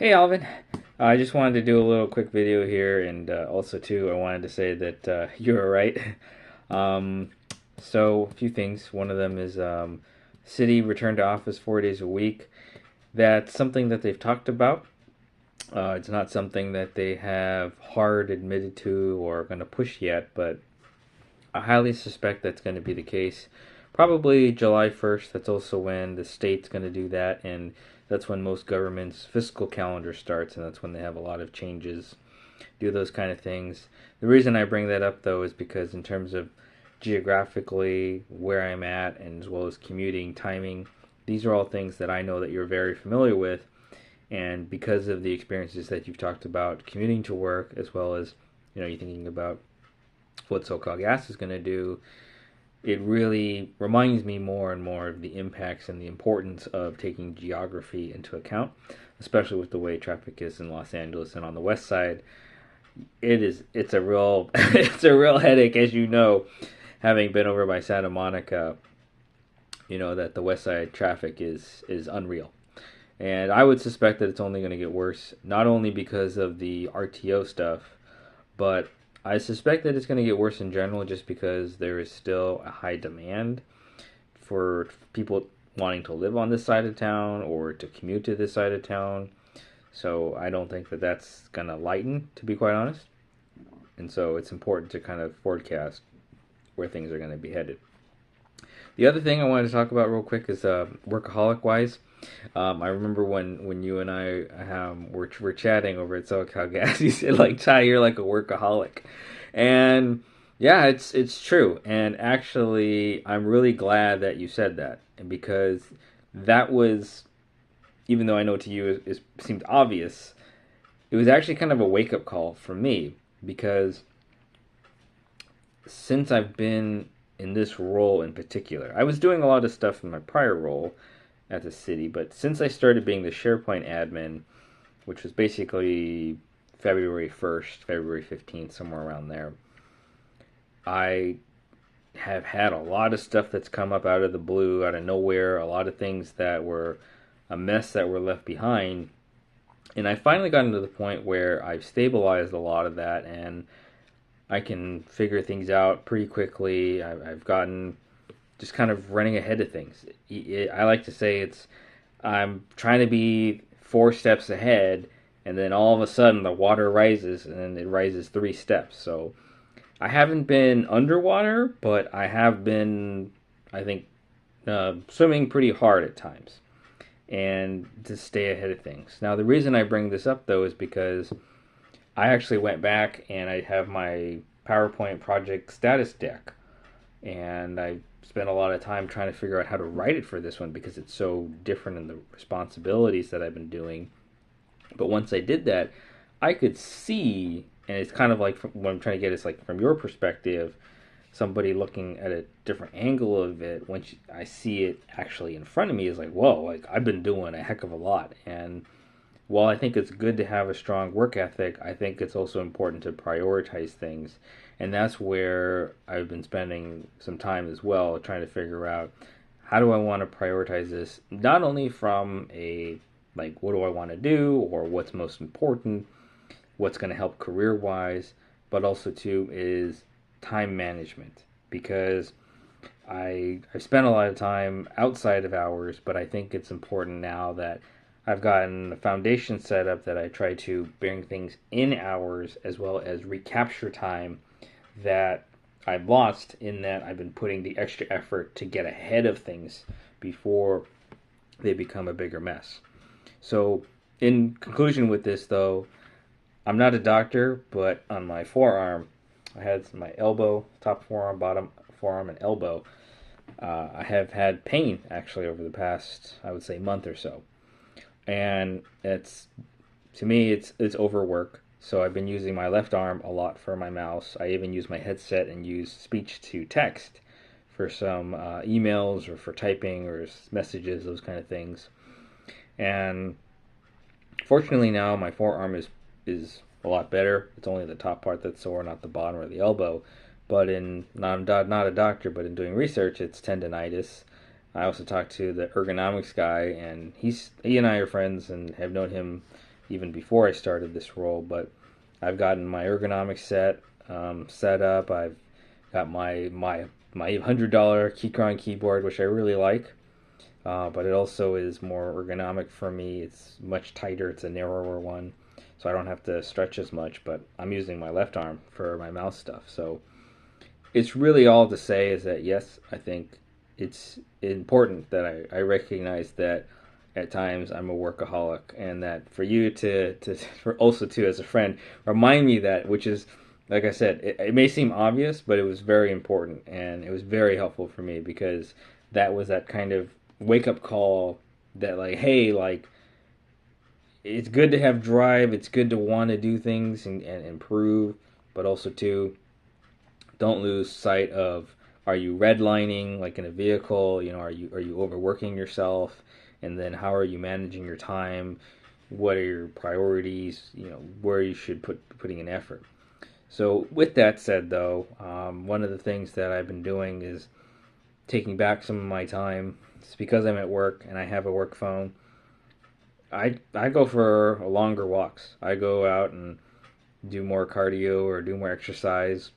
Hey Alvin, I just wanted to do a little quick video here, and also too, I wanted to say that you're right. Um, so a few things. One of them is city return to office 4 days a week. That's something that they've talked about. It's not something that they have hard admitted to or going to push yet, but I highly suspect that's going to be the case. Probably July 1st. That's also when the state's going to do that, and that's when most governments' fiscal calendar starts, and that's when they have a lot of changes, do those kind of things. The reason I bring that up, though, is because in terms of geographically where I'm at, and as well as commuting, timing, these are all things that I know that you're very familiar with, and because of the experiences that you've talked about commuting to work, as well as you're thinking about what SoCal Gas is going to do, it really reminds me more and more of the impacts and the importance of taking geography into account, especially with the way traffic is in Los Angeles and on the west side. It's a real it's a real headache, as you know, having been over by Santa Monica. You know that the west side traffic is unreal. And I would suspect that it's only going to get worse, not only because of the RTO stuff, but I suspect that it's going to get worse in general just because there is still a high demand for people wanting to live on this side of town or to commute to this side of town. So I don't think that that's going to lighten, to be quite honest. And so it's important to kind of forecast where things are going to be headed. The other thing I wanted to talk about real quick is workaholic wise. I remember when you and I were chatting over at SoCal Gas. You said like, Ty, you're like a workaholic, and yeah, it's true. And actually, I'm really glad that you said that, and because that was, even though I know to you it seemed obvious, it was actually kind of a wake up call for me because since I've been in this role in particular, I was doing a lot of stuff in my prior role at the city, but since I started being the SharePoint admin, which was basically February 1st, February 15th, somewhere around there, I have had a lot of stuff that's come up out of the blue, out of nowhere, a lot of things that were a mess that were left behind. And I finally gotten to the point where I've stabilized a lot of that and I can figure things out pretty quickly. I've gotten just kind of running ahead of things. I like to say I'm trying to be 4 steps ahead, and then all of a sudden the water rises, and it rises 3 steps. So I haven't been underwater, but I have been, I think, swimming pretty hard at times, and to stay ahead of things. Now the reason I bring this up though is because I actually went back and I have my PowerPoint project status deck, and I spent a lot of time trying to figure out how to write it for this one because it's so different in the responsibilities that I've been doing. But once I did that, I could see, and it's kind of like what I'm trying to get is like from your perspective, somebody looking at a different angle of it. Once I see it actually in front of me, is like, whoa, like I've been doing a heck of a lot. And while I think it's good to have a strong work ethic, I think it's also important to prioritize things. And that's where I've been spending some time as well, trying to figure out how do I want to prioritize this, not only from a like, what do I want to do or what's most important, what's going to help career wise, but also too is time management. Because I've spent a lot of time outside of hours, but I think it's important now that I've gotten a foundation set up that I try to bring things in hours as well as recapture time that I've lost in that I've been putting the extra effort to get ahead of things before they become a bigger mess. So, in conclusion with this though, I'm not a doctor, but on my forearm, I had my elbow, top forearm, bottom forearm, and elbow. I have had pain actually over the past, I would say, month or so, and it's to me it's overwork. So I've been using my left arm a lot for my mouse. I even use my headset and use speech to text for some emails or for typing or messages, those kind of things. And fortunately now my forearm is a lot better. It's only the top part that's sore, not the bottom or the elbow. But in not a doctor, but in doing research, it's tendonitis. I also talked to the ergonomics guy, and he and I are friends and have known him, even before I started this role. But I've gotten my ergonomics set up. I've got my $100 Keychron keyboard, which I really like. But it also is more ergonomic for me. It's much tighter. It's a narrower one, so I don't have to stretch as much. But I'm using my left arm for my mouse stuff. So it's really all to say is that yes, I think it's important that I recognize that at times I'm a workaholic, and that for you to for also to as a friend remind me that, which is like I said, it may seem obvious, but it was very important and it was very helpful for me because that was that kind of wake up call that like, hey, like it's good to have drive, it's good to want to do things and improve, but also too don't lose sight of, are you redlining like in a vehicle? You know, are you overworking yourself? And then how are you managing your time? What are your priorities? You know, where you should putting an effort. So with that said, though, one of the things that I've been doing is taking back some of my time. It's because I'm at work and I have a work phone. I go for longer walks. I go out and do more cardio or do more exercise.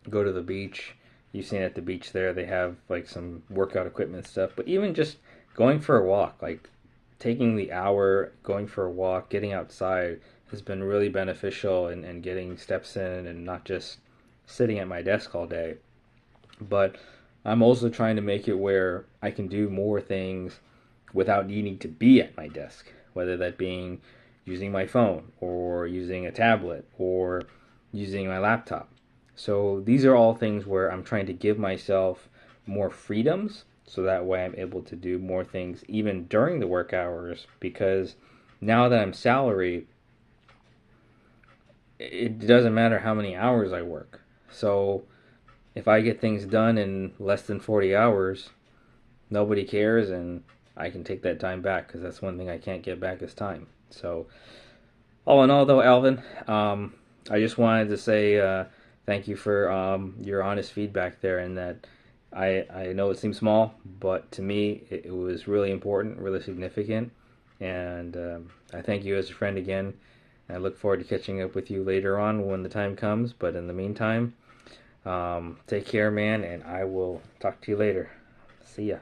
Go to the beach. You've seen at the beach there, they have like some workout equipment stuff. But even just going for a walk, like taking the hour, going for a walk, getting outside has been really beneficial and getting steps in and not just sitting at my desk all day. But I'm also trying to make it where I can do more things without needing to be at my desk, whether that being using my phone or using a tablet or using my laptop. So these are all things where I'm trying to give myself more freedoms so that way I'm able to do more things even during the work hours, because now that I'm salary, it doesn't matter how many hours I work. So if I get things done in less than 40 hours, nobody cares and I can take that time back, because that's one thing I can't get back is time. So all in all, though, Alvin, I just wanted to say thank you for your honest feedback there, and that I know it seems small, but to me it was really important, really significant, and I thank you as a friend again. I look forward to catching up with you later on when the time comes, but in the meantime, take care, man, and I will talk to you later. See ya.